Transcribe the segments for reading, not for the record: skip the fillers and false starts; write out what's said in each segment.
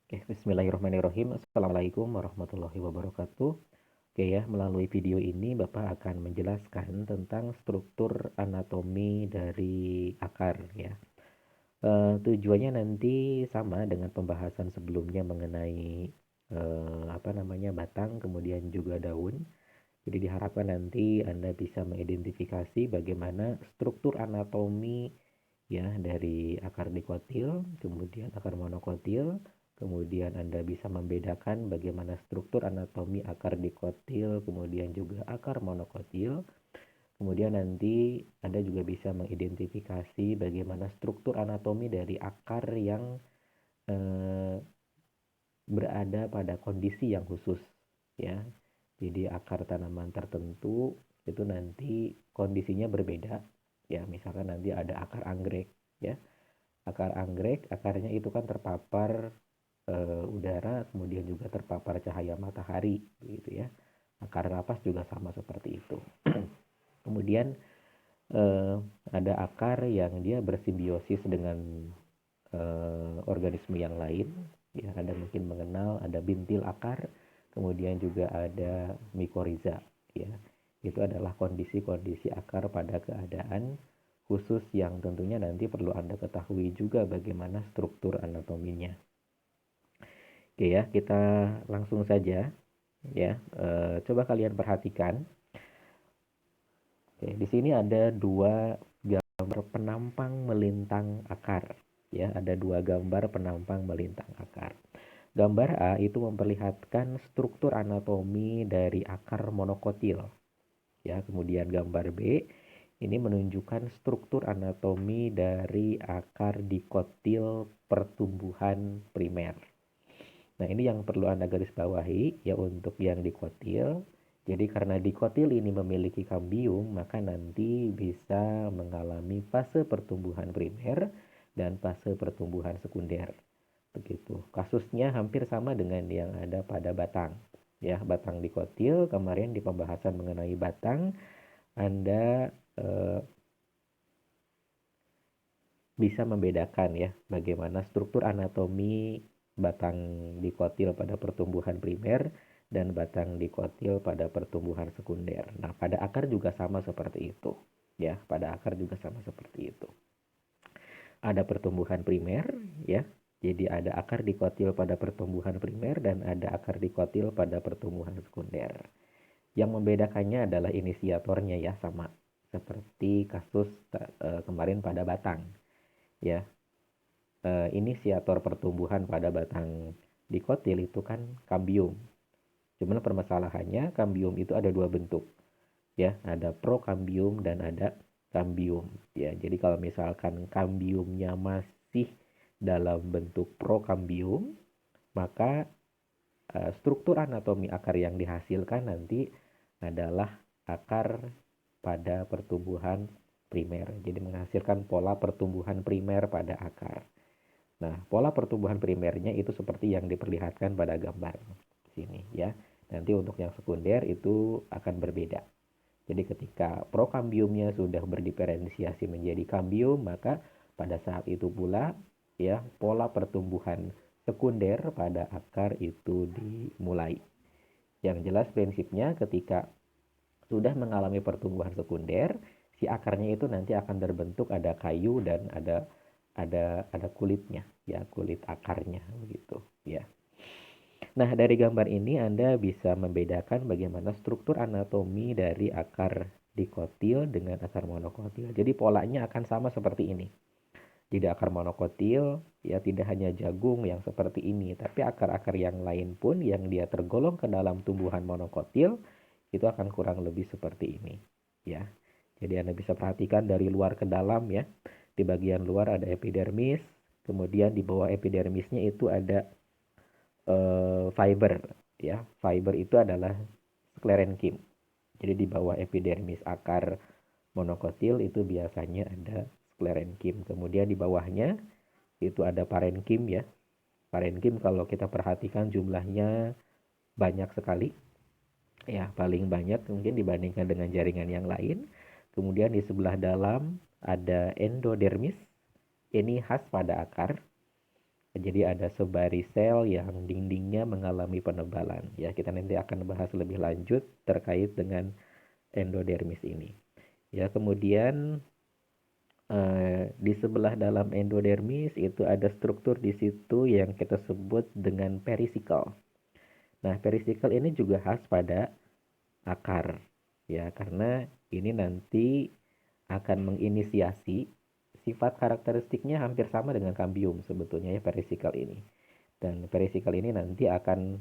Oke, bismillahirrahmanirrahim. Assalamualaikum warahmatullahi wabarakatuh. Oke ya, melalui video ini Bapak akan menjelaskan tentang struktur anatomi dari akar ya. Tujuannya nanti sama dengan pembahasan sebelumnya mengenai batang, kemudian juga daun. Jadi diharapkan nanti Anda bisa mengidentifikasi bagaimana struktur anatomi ya dari akar dikotil, kemudian akar monokotil, kemudian Anda bisa membedakan bagaimana struktur anatomi akar dikotil, kemudian juga akar monokotil. Kemudian nanti Anda juga bisa mengidentifikasi bagaimana struktur anatomi dari akar yang eh, berada pada kondisi yang khusus ya. Jadi akar tanaman tertentu itu nanti kondisinya berbeda ya. Misalkan nanti ada akar anggrek ya. Akar anggrek, akarnya itu kan terpapar udara, kemudian juga terpapar cahaya matahari begitu ya. Akar napas juga sama seperti itu. Kemudian eh, ada akar yang dia bersimbiosis dengan organisme yang lain ya. Anda mungkin mengenal ada bintil akar, kemudian juga ada mikoriza ya. Itu adalah kondisi-kondisi akar pada keadaan khusus yang tentunya nanti perlu Anda ketahui juga bagaimana struktur anatominya. Oke ya, kita langsung saja ya. Coba kalian perhatikan. Oke, di sini ada dua gambar penampang melintang akar. Ya, ada dua gambar penampang melintang akar. Gambar A itu memperlihatkan struktur anatomi dari akar monokotil. Ya, kemudian gambar B ini menunjukkan struktur anatomi dari akar dikotil pertumbuhan primer. Nah, ini yang perlu Anda garis bawahi ya untuk yang dikotil. Jadi karena dikotil ini memiliki kambium, maka nanti bisa mengalami fase pertumbuhan primer dan fase pertumbuhan sekunder. Begitu. Kasusnya hampir sama dengan yang ada pada batang. Ya, batang dikotil kemarin di pembahasan mengenai batang Anda bisa membedakan ya bagaimana struktur anatomi batang dikotil pada pertumbuhan primer dan batang dikotil pada pertumbuhan sekunder. Nah, pada akar juga sama seperti itu. Ya, pada akar juga sama seperti itu. Ada pertumbuhan primer ya. Jadi ada akar dikotil pada pertumbuhan primer dan ada akar dikotil pada pertumbuhan sekunder. Yang membedakannya adalah inisiatornya ya, sama seperti kasus kemarin pada batang ya. Inisiator pertumbuhan pada batang dikotil itu kan kambium. Cuman permasalahannya kambium itu ada dua bentuk ya, ada prokambium dan ada kambium ya. Jadi kalau misalkan kambiumnya masih dalam bentuk prokambium, maka struktur anatomi akar yang dihasilkan nanti adalah akar pada pertumbuhan primer. Jadi menghasilkan pola pertumbuhan primer pada akar. Nah, pola pertumbuhan primernya itu seperti yang diperlihatkan pada gambar sini ya. Nanti untuk yang sekunder itu akan berbeda. Jadi ketika prokambiumnya sudah berdiferensiasi menjadi kambium, maka pada saat itu pula ya pola pertumbuhan sekunder pada akar itu dimulai. Yang jelas prinsipnya ketika sudah mengalami pertumbuhan sekunder, si akarnya itu nanti akan terbentuk ada kayu dan ada kulitnya, ya kulit akarnya begitu, ya. Nah, dari gambar ini Anda bisa membedakan bagaimana struktur anatomi dari akar dikotil dengan akar monokotil. Jadi polanya akan sama seperti ini. Jadi akar monokotil ya tidak hanya jagung yang seperti ini, tapi akar-akar yang lain pun yang dia tergolong ke dalam tumbuhan monokotil itu akan kurang lebih seperti ini, ya. Jadi Anda bisa perhatikan dari luar ke dalam ya. Di bagian luar ada epidermis, kemudian di bawah epidermisnya itu ada fiber ya. Fiber itu adalah sklerenkim. Jadi di bawah epidermis akar monokotil itu biasanya ada sklerenkim. Kemudian di bawahnya itu ada parenkim ya. Parenkim kalau kita perhatikan jumlahnya banyak sekali. Ya, paling banyak mungkin dibandingkan dengan jaringan yang lain. Kemudian di sebelah dalam ada endodermis. Ini khas pada akar. Jadi ada sebaris sel yang dindingnya mengalami penebalan. Ya, kita nanti akan bahas lebih lanjut terkait dengan endodermis ini. Ya, kemudian di sebelah dalam endodermis itu ada struktur di situ yang kita sebut dengan perisikal. Nah, perisikal ini juga khas pada akar, ya, karena ini nanti akan menginisiasi sifat karakteristiknya hampir sama dengan kambium sebetulnya ya perisikal ini. Dan perisikal ini nanti akan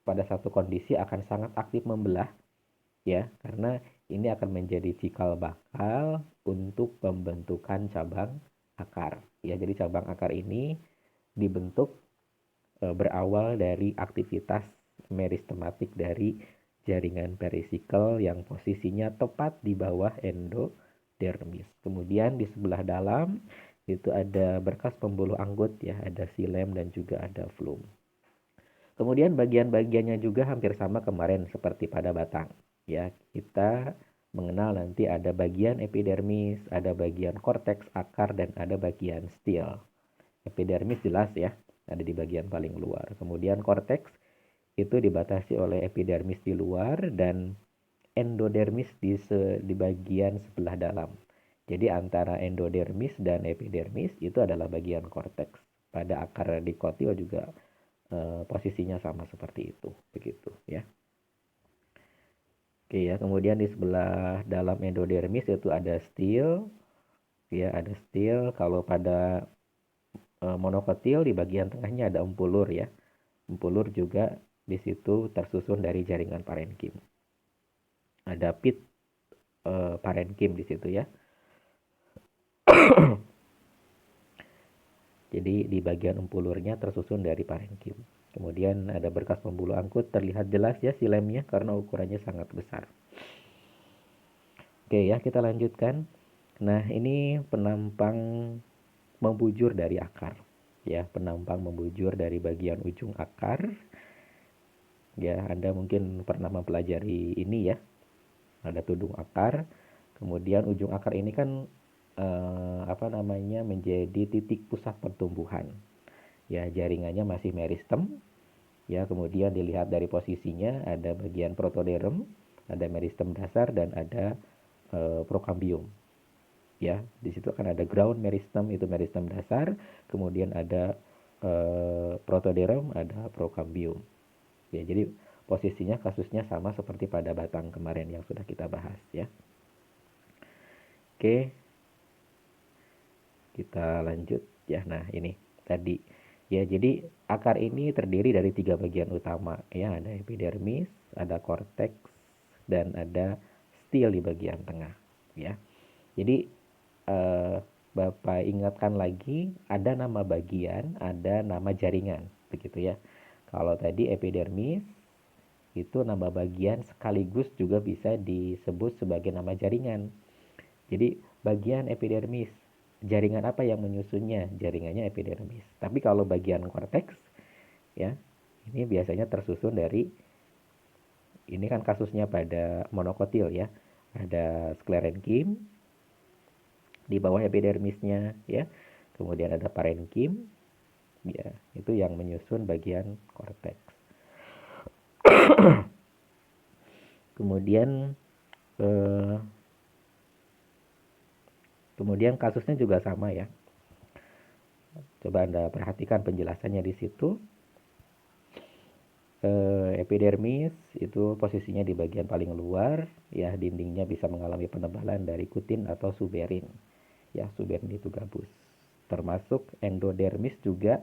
pada satu kondisi akan sangat aktif membelah ya, karena ini akan menjadi cikal bakal untuk pembentukan cabang akar. Ya, jadi cabang akar ini dibentuk berawal dari aktivitas meristematik dari jaringan perisikal yang posisinya tepat di bawah endodermis. Kemudian di sebelah dalam itu ada berkas pembuluh anggut ya, ada xilem dan juga ada flum. Kemudian bagian-bagiannya juga hampir sama kemarin seperti pada batang. Ya, kita mengenal nanti ada bagian epidermis, ada bagian korteks akar dan ada bagian stil. Epidermis jelas ya, ada di bagian paling luar. Kemudian korteks itu dibatasi oleh epidermis di luar dan endodermis di bagian sebelah dalam. Jadi antara endodermis dan epidermis itu adalah bagian korteks. Pada akar dikotil juga posisinya sama seperti itu, begitu ya. Oke ya, kemudian di sebelah dalam endodermis itu ada stil, ya ada stil. Kalau pada monokotil di bagian tengahnya ada empulur ya. Empulur juga di situ tersusun dari jaringan parenkim. Ada pit parenkim di situ ya. Jadi di bagian empulurnya tersusun dari parenkim. Kemudian ada berkas pembuluh angkut, terlihat jelas ya silemnya karena ukurannya sangat besar. Oke ya, kita lanjutkan. Nah, ini penampang membujur dari akar. Ya, penampang membujur dari bagian ujung akar. Ya, Anda mungkin pernah mempelajari ini ya. Ada tudung akar. Kemudian ujung akar ini kan menjadi titik pusat pertumbuhan. Ya, jaringannya masih meristem. Ya, kemudian dilihat dari posisinya ada bagian protoderm, ada meristem dasar dan ada prokambium. Ya, di situ akan ada ground meristem, itu meristem dasar, kemudian ada protoderm, ada prokambium. Ya, jadi posisinya kasusnya sama seperti pada batang kemarin yang sudah kita bahas ya. Oke, kita lanjut ya. Nah, ini tadi ya, jadi akar ini terdiri dari 3 bagian utama ya, ada epidermis, ada korteks dan ada stil di bagian tengah ya. Jadi Bapak ingatkan lagi, ada nama bagian, ada nama jaringan begitu ya. Kalau tadi epidermis itu nama bagian sekaligus juga bisa disebut sebagai nama jaringan. Jadi bagian epidermis, jaringan apa yang menyusunnya? Jaringannya epidermis. Tapi kalau bagian korteks, ya, ini biasanya tersusun dari, ini kan kasusnya pada monokotil ya, ada sklerenkim di bawah epidermisnya, ya, kemudian ada parenkim, ya, itu yang menyusun bagian korteks. Kemudian kasusnya juga sama ya. Coba Anda perhatikan penjelasannya di situ. Epidermis itu posisinya di bagian paling luar, ya, dindingnya bisa mengalami penebalan dari kutin atau suberin. Ya, suberin itu gabus. Termasuk endodermis juga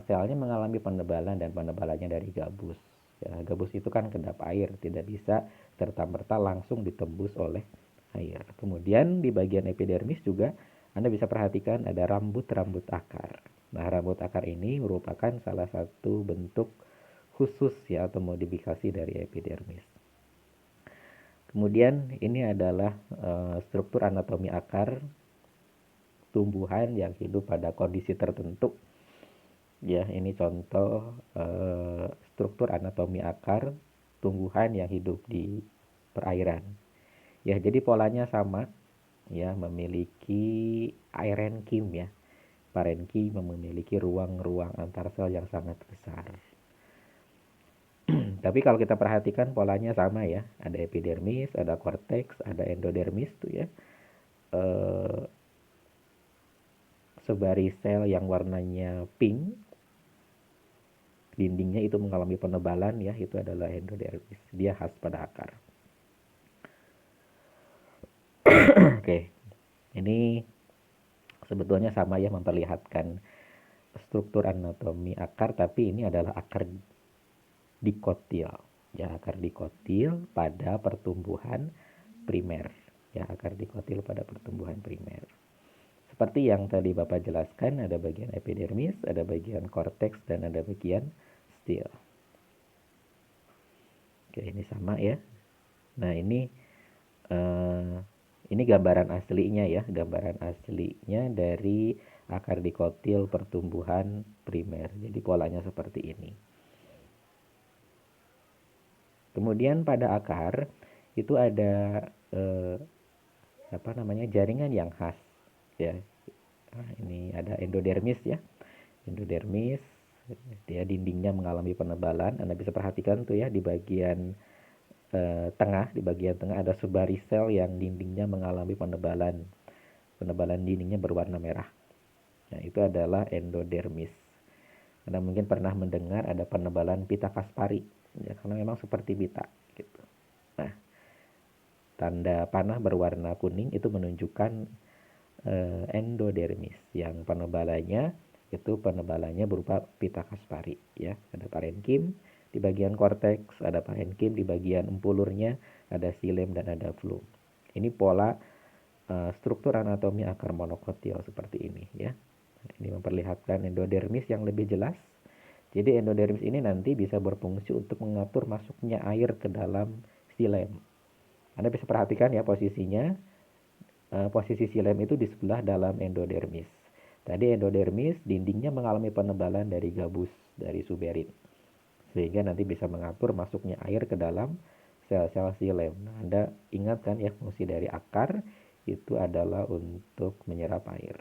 selnya mengalami penebalan dan penebalannya dari gabus. Ya, gabus itu kan kedap air, tidak bisa serta-merta langsung ditembus oleh air. Kemudian di bagian epidermis juga Anda bisa perhatikan ada rambut-rambut akar. Nah, rambut akar ini merupakan salah satu bentuk khusus ya atau modifikasi dari epidermis. Kemudian ini adalah struktur anatomi akar tumbuhan yang hidup pada kondisi tertentu. Ya, ini contoh struktur anatomi akar tumbuhan yang hidup di perairan. Ya, jadi polanya sama ya, memiliki irenkim ya. parenkim memiliki ruang-ruang antar sel yang sangat besar. Tapi kalau kita perhatikan polanya sama ya, ada epidermis, ada korteks, ada endodermis tuh ya. Sebaris sel yang warnanya pink, dindingnya itu mengalami penebalan ya, itu adalah endodermis. Dia khas pada akar. Oke, ini sebetulnya sama ya, memperlihatkan struktur anatomi akar, tapi ini adalah akar dikotil. Ya, akar dikotil pada pertumbuhan primer. Ya, akar dikotil pada pertumbuhan primer. Seperti yang tadi Bapak jelaskan, ada bagian epidermis, ada bagian korteks, dan ada bagian stil. Oke, ini sama ya. Nah, ini gambaran aslinya ya, gambaran aslinya dari akar dikotil pertumbuhan primer. Jadi polanya seperti ini. Kemudian pada akar itu ada jaringan yang khas ya. Nah, ini ada endodermis ya. Endodermis, dia dindingnya mengalami penebalan. Anda bisa perhatikan tuh ya, di bagian tengah, ada sebaris sel yang dindingnya mengalami penebalan. Penebalan dindingnya berwarna merah. Nah, itu adalah endodermis. Anda mungkin pernah mendengar ada penebalan pita Kaspari, ya, karena memang seperti pita gitu. Nah, tanda panah berwarna kuning itu menunjukkan endodermis, yang penebalannya berupa pita Kaspari ya. Ada parenkim di bagian korteks, ada parenkim di bagian empulurnya, ada xilem dan ada flum. Ini pola struktur anatomi akar monokotil seperti ini ya. Ini memperlihatkan endodermis yang lebih jelas. Jadi endodermis ini nanti bisa berfungsi untuk mengatur masuknya air ke dalam xilem. Anda bisa perhatikan ya posisinya. Posisi xilem itu di sebelah dalam endodermis. Tadi endodermis dindingnya mengalami penebalan dari gabus, dari suberin. Sehingga nanti bisa mengatur masuknya air ke dalam sel-sel xilem. Nah, Anda ingat kan ya, fungsi dari akar itu adalah untuk menyerap air.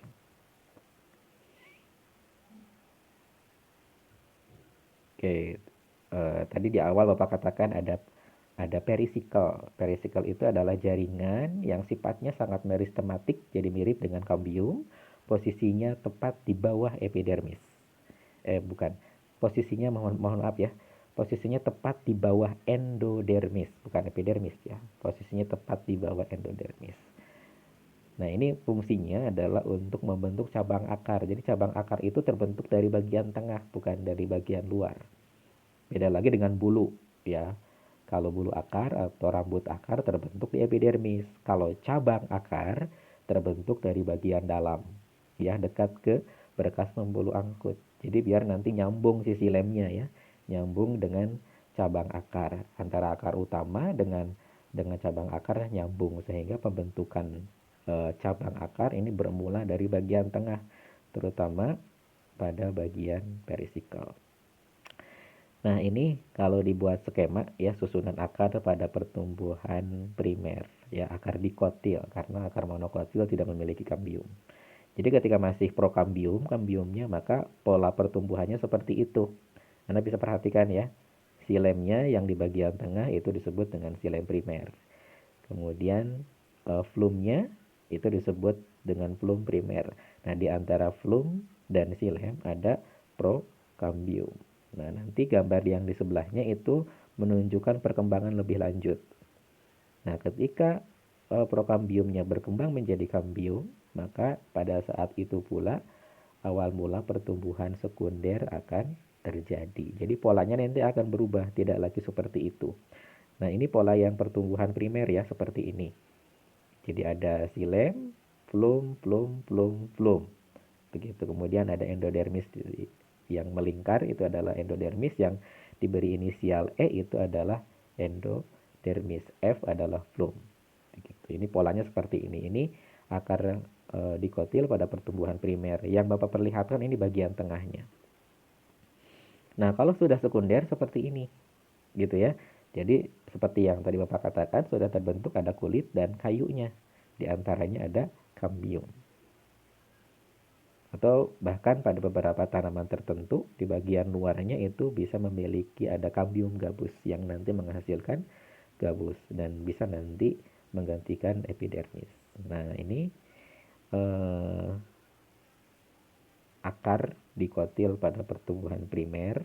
Oke, tadi di awal Bapak katakan ada perisikel. Perisikel itu adalah jaringan yang sifatnya sangat meristematik, jadi mirip dengan kambium. Posisinya tepat di bawah epidermis. Posisinya mohon maaf ya. Posisinya tepat di bawah endodermis, bukan epidermis ya. Posisinya tepat di bawah endodermis. Nah, ini fungsinya adalah untuk membentuk cabang akar. Jadi cabang akar itu terbentuk dari bagian tengah, bukan dari bagian luar. Beda lagi dengan bulu ya. Kalau bulu akar atau rambut akar terbentuk di epidermis. Kalau cabang akar terbentuk dari bagian dalam ya, dekat ke berkas pembuluh angkut. Jadi biar nanti nyambung sisi lemnya ya, nyambung dengan cabang akar, antara akar utama dengan cabang akar nyambung, sehingga pembentukan cabang akar ini bermula dari bagian tengah, terutama pada bagian perisikel. Nah, ini kalau dibuat skema ya, susunan akar pada pertumbuhan primer ya, akar dikotil, karena akar monokotil tidak memiliki kambium. Jadi ketika masih prokambium, kambiumnya, maka pola pertumbuhannya seperti itu. Anda bisa perhatikan ya, xilemnya yang di bagian tengah itu disebut dengan xilem primer. Kemudian flumnya itu disebut dengan flum primer. Nah, di antara flum dan xilem ada prokambium. Nah, nanti gambar yang di sebelahnya itu menunjukkan perkembangan lebih lanjut. Nah, ketika prokambiumnya berkembang menjadi kambium, maka pada saat itu pula awal mula pertumbuhan sekunder akan terjadi. Jadi polanya nanti akan berubah, tidak lagi seperti itu. Nah, ini pola yang pertumbuhan primer ya, seperti ini. Jadi ada xilem, flum, flum, flum, flum. Begitu. Kemudian ada endodermis yang melingkar, itu adalah endodermis, yang diberi inisial E itu adalah endodermis, F adalah flum. Begitu. Ini polanya seperti ini. Ini akar dikotil pada pertumbuhan primer. Yang Bapak perlihatkan ini bagian tengahnya. Nah, kalau sudah sekunder seperti ini. Gitu ya. Jadi seperti yang tadi Bapak katakan, sudah terbentuk ada kulit dan kayunya. Di antaranya ada kambium. Atau bahkan pada beberapa tanaman tertentu di bagian luarnya itu bisa memiliki ada kambium gabus yang nanti menghasilkan gabus dan bisa nanti menggantikan epidermis. Nah, ini eh, akar dikotil pada pertumbuhan primer.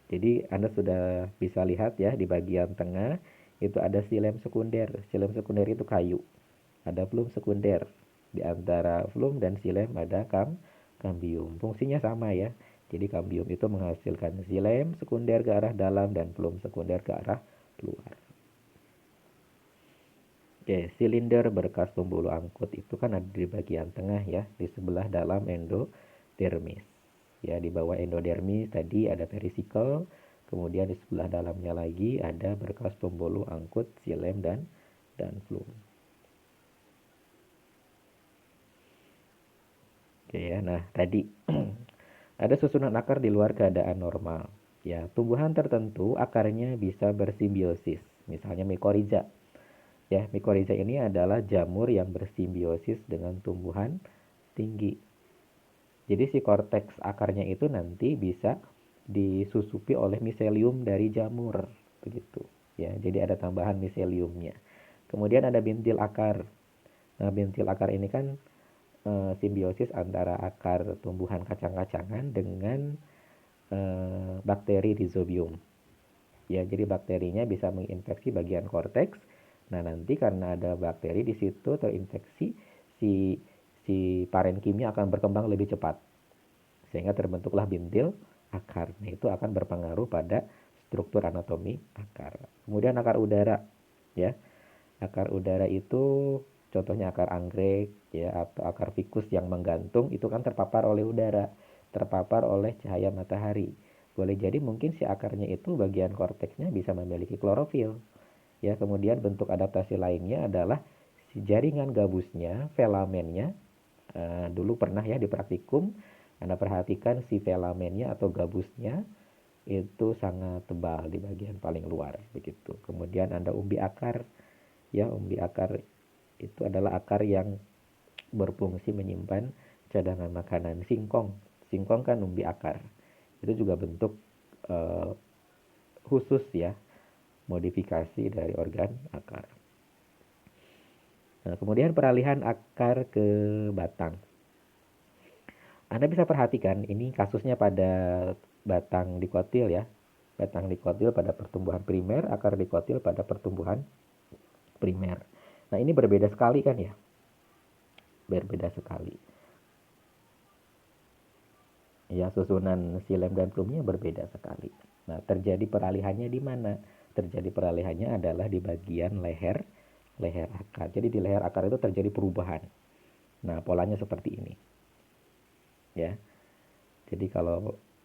Jadi Anda sudah bisa lihat ya di bagian tengah itu ada xilem sekunder. Xilem sekunder itu kayu. Ada flum sekunder. Di antara flum dan xilem ada kambium. Fungsinya sama ya. Jadi kambium itu menghasilkan xilem sekunder ke arah dalam dan flum sekunder ke arah luar. Oke, silinder berkas pembuluh angkut itu kan ada di bagian tengah ya, di sebelah dalam endodermis. Ya, di bawah endodermis tadi ada perisikel, kemudian di sebelah dalamnya lagi ada berkas pembuluh angkut xilem dan flum. Oke ya, nah tadi ada susunan akar di luar keadaan normal. Ya, tumbuhan tertentu akarnya bisa bersimbiosis, misalnya mikoriza. Ya, mikoriza ini adalah jamur yang bersimbiosis dengan tumbuhan tinggi. Jadi si korteks akarnya itu nanti bisa disusupi oleh miselium dari jamur, begitu. Ya, jadi ada tambahan miseliumnya. Kemudian ada bintil akar. Nah, bintil akar ini kan simbiosis antara akar tumbuhan kacang-kacangan dengan bakteri rhizobium. Ya, jadi bakterinya bisa menginfeksi bagian korteks. Nah, nanti karena ada bakteri di situ terinfeksi, si si parenkimnya akan berkembang lebih cepat. Sehingga terbentuklah bintil akar. Nah, itu akan berpengaruh pada struktur anatomi akar. Kemudian akar udara, ya. Akar udara itu contohnya akar anggrek, ya, atau akar fikus yang menggantung itu kan terpapar oleh udara, terpapar oleh cahaya matahari. Boleh jadi mungkin si akarnya itu bagian korteksnya bisa memiliki klorofil. Ya, kemudian bentuk adaptasi lainnya adalah si jaringan gabusnya, filamennya. Dulu pernah ya di praktikum, Anda perhatikan si filamennya atau gabusnya itu sangat tebal di bagian paling luar begitu. Kemudian Anda umbi akar, ya umbi akar itu adalah akar yang berfungsi menyimpan cadangan makanan. Singkong, singkong kan umbi akar. Itu juga bentuk eh, khusus ya, modifikasi dari organ akar. Nah, kemudian peralihan akar ke batang. Anda bisa perhatikan ini kasusnya pada batang dikotil ya. Batang dikotil pada pertumbuhan primer, akar dikotil pada pertumbuhan primer. Nah, ini berbeda sekali kan ya? Berbeda sekali. Ya, susunan xilem dan flumnya berbeda sekali. Nah, terjadi peralihannya di mana? Terjadi peralihannya adalah di bagian leher akar. Jadi di leher akar itu terjadi perubahan. Nah, polanya seperti ini. Ya. Jadi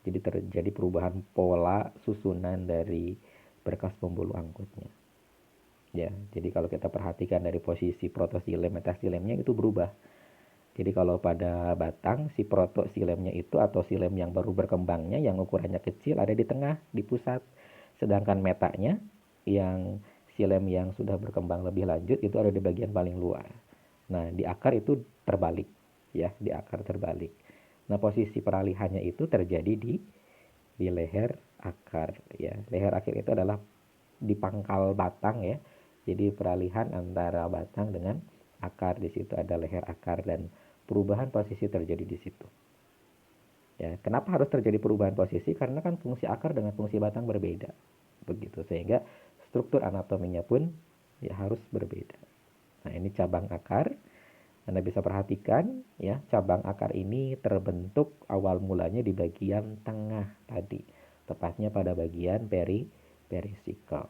jadi terjadi perubahan pola susunan dari berkas pembuluh angkutnya. Ya, jadi kalau kita perhatikan dari posisi protoxilem metaxilemnya itu berubah. Jadi kalau pada batang si protoxilemnya itu atau xilem yang baru berkembangnya yang ukurannya kecil ada di tengah, di pusat. Sedangkan metanya yang xilem yang sudah berkembang lebih lanjut itu ada di bagian paling luar. Nah, di akar itu terbalik, ya, di akar terbalik. Nah, posisi peralihannya itu terjadi di leher akar, ya. Leher akar itu adalah di pangkal batang ya. Jadi peralihan antara batang dengan akar, di situ ada leher akar dan perubahan posisi terjadi di situ. Ya, kenapa harus terjadi perubahan posisi? Karena kan fungsi akar dengan fungsi batang berbeda. Begitu sehingga struktur anatominya pun ya harus berbeda. Nah, ini cabang akar. Anda bisa perhatikan ya, cabang akar ini terbentuk awal mulanya di bagian tengah tadi, tepatnya pada bagian perisikel.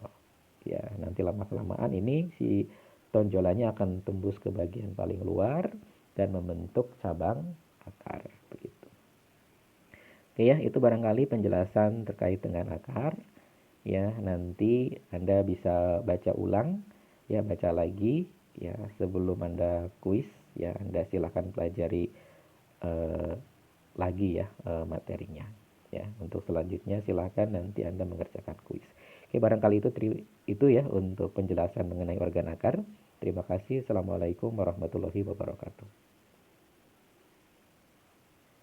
Ya, nanti lama-kelamaan ini si tonjolannya akan tembus ke bagian paling luar dan membentuk cabang akar begitu. Oke ya, itu barangkali penjelasan terkait dengan akar. Ya, nanti Anda bisa baca ulang, ya baca lagi, ya sebelum Anda kuis, ya Anda silahkan pelajari eh, lagi ya materinya. Ya, untuk selanjutnya silahkan nanti Anda mengerjakan kuis. Oke, barangkali itu ya untuk penjelasan mengenai organ akar. Terima kasih. Assalamualaikum warahmatullahi wabarakatuh.